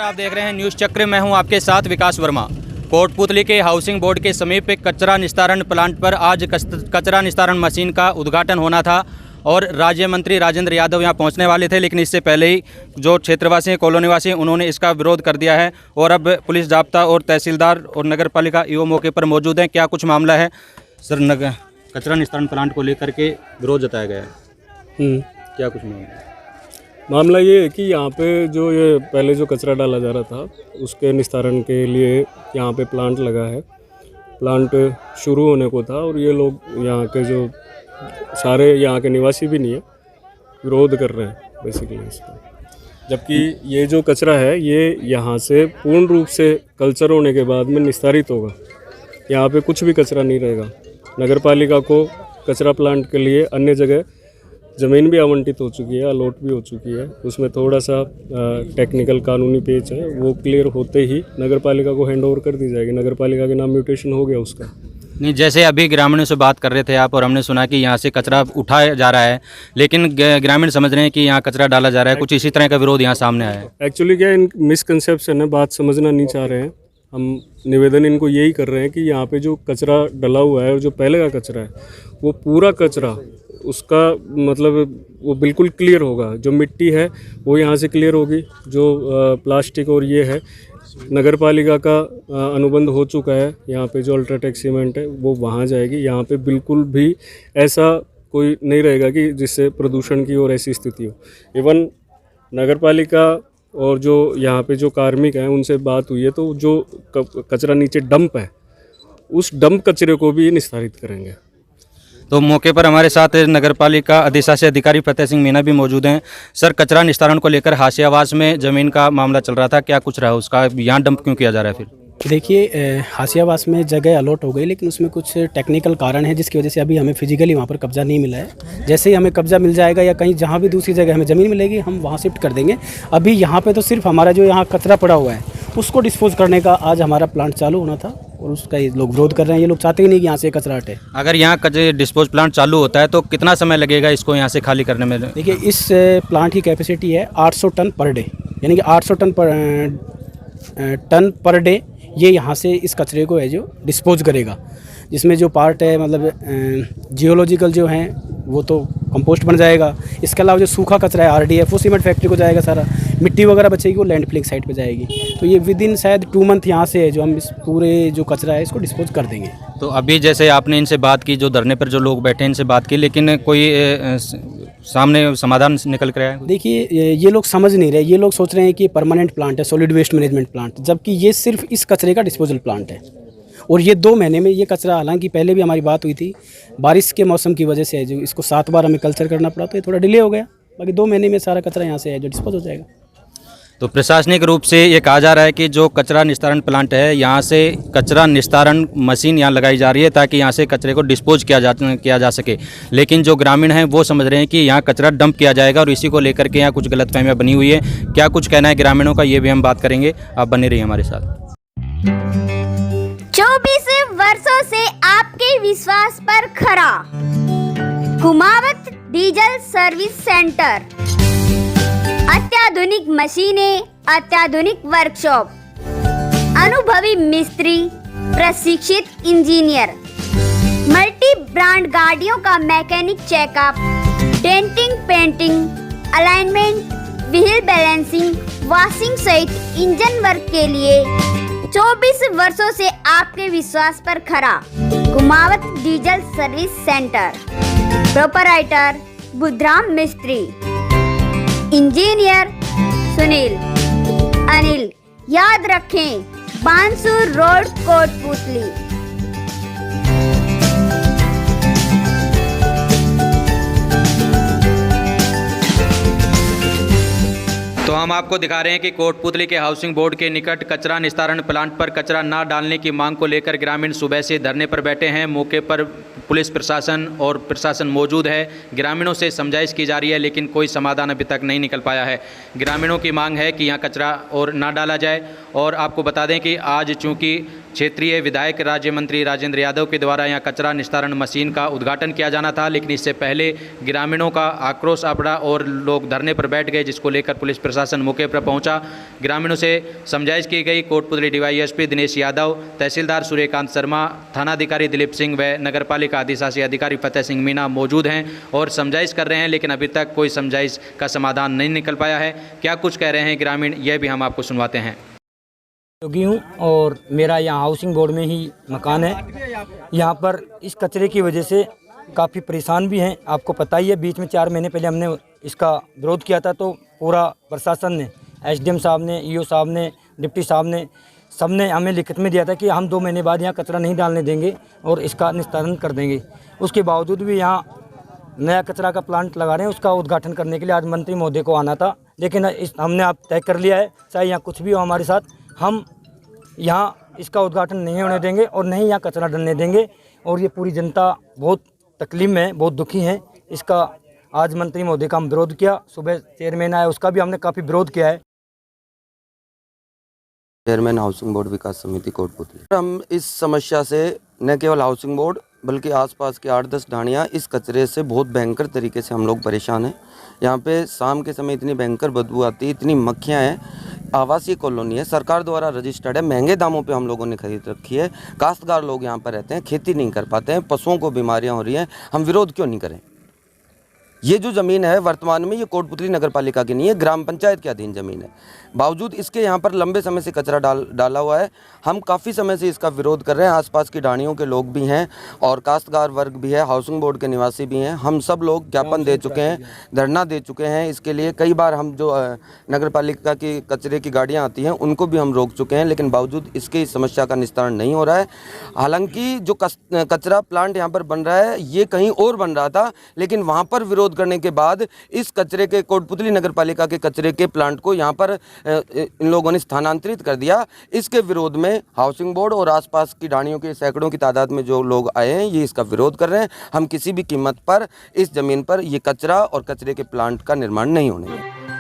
आप देख रहे हैं न्यूज़ चक्र। मैं हूं आपके साथ विकास वर्मा। कोटपुतली के हाउसिंग बोर्ड के समीप एक कचरा निस्तारण प्लांट पर आज कचरा निस्तारण मशीन का उद्घाटन होना था और राज्य मंत्री राजेंद्र यादव यहां पहुंचने वाले थे, लेकिन इससे पहले ही जो क्षेत्रवासी हैं, कॉलोनीवासी हैं, उन्होंने इसका विरोध कर दिया है और अब पुलिस जाब्ता और तहसीलदार और नगर पालिका ईओ मौके पर मौजूद हैं। क्या कुछ मामला है सर? कचरा निस्तारण प्लांट को लेकर के विरोध जताया गया है, क्या कुछ मामला ये है कि यहाँ पे जो ये पहले जो कचरा डाला जा रहा था उसके निस्तारण के लिए यहाँ पे प्लांट लगा है। प्लांट शुरू होने को था और ये लोग यहाँ के जो सारे यहाँ के निवासी भी नहीं है, विरोध कर रहे हैं बेसिकली इसका। जबकि ये जो कचरा है ये यहाँ से पूर्ण रूप से कल्चर होने के बाद में निस्तारित होगा। यहाँ पे कुछ भी कचरा नहीं रहेगा। नगर पालिका को कचरा प्लांट के लिए अन्य जगह ज़मीन भी आवंटित हो चुकी है, अलॉट भी हो चुकी है। उसमें थोड़ा सा टेक्निकल कानूनी पेच है, वो क्लियर होते ही नगर पालिका को हैंड ओवर कर दी जाएगी। नगर पालिका के नाम म्यूटेशन हो गया उसका। नहीं, जैसे अभी ग्रामीणों से बात कर रहे थे आप और हमने सुना कि यहाँ से कचरा उठाया जा रहा है, लेकिन ग्रामीण समझ रहे हैं कि यहाँ कचरा डाला जा रहा है। कुछ इसी तरह का विरोध यहाँ सामने आया है। एक्चुअली क्या इन मिसकंसेप्शन है, बात समझना नहीं चाह रहे हैं। हम निवेदन इनको यही कर रहे हैं कि यहाँ पे जो कचरा डला हुआ है और जो पहले का कचरा है वो पूरा कचरा उसका मतलब वो बिल्कुल क्लियर होगा। जो मिट्टी है वो यहाँ से क्लियर होगी, जो प्लास्टिक और ये है नगर पालिका का अनुबंध हो चुका है। यहाँ पे जो अल्ट्राटेक सीमेंट है वो वहाँ जाएगी। यहाँ पे बिल्कुल भी ऐसा कोई नहीं रहेगा कि जिससे प्रदूषण की और ऐसी स्थिति हो। इवन नगर पालिका और जो यहाँ पे जो कार्मिक हैं उनसे बात हुई है तो जो कचरा नीचे डंप है उस डंप कचरे को भी निस्तारित करेंगे। तो मौके पर हमारे साथ नगर पालिका अधिशासी अधिकारी फतेह सिंह मीना भी मौजूद हैं। सर, कचरा निस्तारण को लेकर हाशियावास में ज़मीन का मामला चल रहा था, क्या कुछ रहा उसका? यहाँ डंप क्यों किया जा रहा है? फिर देखिए, हाशियावास में जगह अलॉट हो गई, लेकिन उसमें कुछ टेक्निकल कारण है जिसकी वजह से अभी हमें फिजिकली वहाँ पर कब्जा नहीं मिला है। जैसे ही हमें कब्जा मिल जाएगा या कहीं जहाँ भी दूसरी जगह हमें ज़मीन मिलेगी हम वहाँ शिफ्ट कर देंगे। अभी यहाँ पे तो सिर्फ हमारा जो यहाँ कचरा पड़ा हुआ है उसको डिस्पोज करने का आज हमारा प्लांट चालू होना था और उसका ये लोग विरोध कर रहे हैं। ये लोग चाहते ही नहीं कि यहाँ से कचरा हटे। अगर यहाँ कचरे डिस्पोज प्लांट चालू होता है तो कितना समय लगेगा इसको यहाँ से खाली करने में? देखिए, इस प्लांट की कैपेसिटी है 800 टन पर डे, यानी कि 800 टन पर डे ये यहाँ से इस कचरे को है जो डिस्पोज करेगा। जिसमें जो पार्ट है मतलब जियोलॉजिकल जो हैं वो तो कंपोस्ट बन जाएगा। इसके अलावा जो सूखा कचरा है आरडीएफ वो सीमेंट फैक्ट्री को जाएगा। सारा मिट्टी वगैरह बचेगी वो लैंड फिलिंग साइट पे जाएगी। तो ये विद इन शायद 2 मंथ यहाँ से है जो हम इस पूरे जो कचरा है इसको डिस्पोज कर देंगे। तो अभी जैसे आपने इनसे बात की, जो धरने पर जो लोग बैठे इनसे बात की, लेकिन कोई सामने समाधान निकल कर आया? देखिए, ये लोग समझ नहीं रहे। ये लोग सोच रहे हैं कि परमानेंट प्लांट है, सॉलिड वेस्ट मैनेजमेंट प्लांट, जबकि ये सिर्फ इस कचरे का डिस्पोजल प्लांट है। और ये 2 महीने में ये कचरा, हालांकि पहले भी हमारी बात हुई थी, बारिश के मौसम की वजह से है जो इसको 7 बार हमें कल्चर करना पड़ा, तो ये थोड़ा डिले हो गया। बाकी 2 महीने में सारा कचरा यहाँ से है जो डिस्पोज हो जाएगा। तो प्रशासनिक रूप से ये कहा जा रहा है कि जो कचरा निस्तारण प्लांट है यहाँ से कचरा निस्तारण मशीन यहाँ लगाई जा रही है ताकि यहाँ से कचरे को डिस्पोज किया जा सके, लेकिन जो ग्रामीण हैं वो समझ रहे हैं कि यहाँ कचरा डंप किया जाएगा और इसी को लेकर के यहाँ कुछ गलतफहमियाँ बनी हुई है। क्या कुछ कहना है ग्रामीणों का, ये भी हम बात करेंगे। आप बने रहिए हमारे साथ। 24 वर्षों से आपके विश्वास पर खरा कुमावत डीजल सर्विस सेंटर। अत्याधुनिक मशीनें, अत्याधुनिक वर्कशॉप, अनुभवी मिस्त्री, प्रशिक्षित इंजीनियर, मल्टी ब्रांड गाड़ियों का mechanic checkup, denting, painting, alignment, wheel balancing, washing सहित इंजन वर्क के लिए 24 वर्षों से आपके विश्वास पर खरा Kumawat diesel service centre. Proprietor Budhram मिस्त्री, इंजीनियर सुनील अनिल। याद रखें, बांसुर रोड, कोटपुतली। तो हम आपको दिखा रहे हैं कि कोटपुतली के हाउसिंग बोर्ड के निकट कचरा निस्तारण प्लांट पर कचरा न डालने की मांग को लेकर ग्रामीण सुबह से धरने पर बैठे हैं। मौके पर पुलिस प्रशासन और प्रशासन मौजूद है। ग्रामीणों से समझाइश की जा रही है, लेकिन कोई समाधान अभी तक नहीं निकल पाया है। ग्रामीणों की मांग है कि यहाँ कचरा और ना डाला जाए। और आपको बता दें कि आज चूँकि क्षेत्रीय विधायक राज्य मंत्री राजेंद्र यादव के द्वारा यहाँ कचरा निस्तारण मशीन का उद्घाटन किया जाना था, लेकिन इससे पहले ग्रामीणों का आक्रोश आपड़ा और लोग धरने पर बैठ गए, जिसको लेकर पुलिस प्रशासन मौके पर पहुंचा। ग्रामीणों से समझाइश की गई। कोटपुतली डीवाईएसपी दिनेश यादव, तहसीलदार सूर्यकांत शर्मा, थानाधिकारी दिलीप सिंह व नगरपालिका अधिशासी अधिकारी फतेह सिंह मीणा मौजूद हैं और समझाइश कर रहे हैं, लेकिन अभी तक कोई समझाइश का समाधान नहीं निकल पाया है। क्या कुछ कह रहे हैं ग्रामीण, यह भी हम आपको सुनवाते हैं। योगी हूँ और मेरा यहाँ हाउसिंग बोर्ड में ही मकान है। यहाँ पर इस कचरे की वजह से काफ़ी परेशान भी हैं। आपको पता ही है, बीच में 4 महीने पहले हमने इसका विरोध किया था, तो पूरा प्रशासन ने, एसडीएम साहब ने, ईओ साहब ने, डिप्टी साहब ने, सब ने हमें लिखित में दिया था कि हम 2 महीने बाद यहाँ कचरा नहीं डालने देंगे और इसका निस्तारण कर देंगे। उसके बावजूद भी यहाँ नया कचरा का प्लांट लगा रहे हैं। उसका उद्घाटन करने के लिए आज मंत्री महोदय को आना था, लेकिन हमने आप तय कर लिया है, चाहे यहाँ कुछ भी हो हमारे साथ, हम यहाँ इसका उद्घाटन नहीं होने देंगे और नहीं यहाँ कचरा डलने देंगे। और ये पूरी जनता बहुत तकलीफ में है, बहुत दुखी है। इसका आज मंत्री महोदय का हम विरोध किया, सुबह चेयरमैन आया, उसका भी हमने काफ़ी विरोध किया है। चेयरमैन हाउसिंग बोर्ड विकास समिति कोटपुतली। हम इस समस्या से न केवल हाउसिंग बोर्ड बल्कि आसपास के 8-10 ढाणियाँ इस कचरे से बहुत भयंकर तरीके से हम लोग परेशान हैं। यहाँ पे शाम के समय इतनी भयंकर बदबू आती है, इतनी मक्खियाँ हैं। आवासीय कॉलोनी है, सरकार द्वारा रजिस्टर्ड है, महंगे दामों पे हम लोगों ने खरीद रखी है। काश्तकार लोग यहाँ पर रहते हैं, खेती नहीं कर पाते हैं, पशुओं को बीमारियाँ हो रही हैं। हम विरोध क्यों नहीं करें? ये जो ज़मीन है वर्तमान में ये कोटपुतली नगर पालिका की नहीं है, ग्राम पंचायत के अधीन ज़मीन है। बावजूद इसके यहाँ पर लंबे समय से कचरा डाला हुआ है। हम काफ़ी समय से इसका विरोध कर रहे हैं। आसपास की ढाणियों के लोग भी हैं और काश्तकार वर्ग भी है, हाउसिंग बोर्ड के निवासी भी हैं। हम सब लोग ज्ञापन दे चुके हैं, धरना दे चुके हैं। इसके लिए कई बार हम जो नगर पालिका की कचरे की गाड़ियाँ आती हैं उनको भी हम रोक चुके हैं, लेकिन बावजूद इसके इस समस्या का निस्तारण नहीं हो रहा है। हालांकि जो कचरा प्लांट यहाँ पर बन रहा है ये कहीं और बन रहा था, लेकिन वहाँ पर विरोध करने के बाद इस कचरे के कोटपुतली नगर पालिका के कचरे के प्लांट को यहाँ पर इन लोगों ने स्थानांतरित कर दिया। इसके विरोध में हाउसिंग बोर्ड और आसपास की ढाणियों के सैकड़ों की तादाद में जो लोग आए हैं ये इसका विरोध कर रहे हैं। हम किसी भी कीमत पर इस जमीन पर ये कचरा और कचरे के प्लांट का निर्माण नहीं होने देंगे।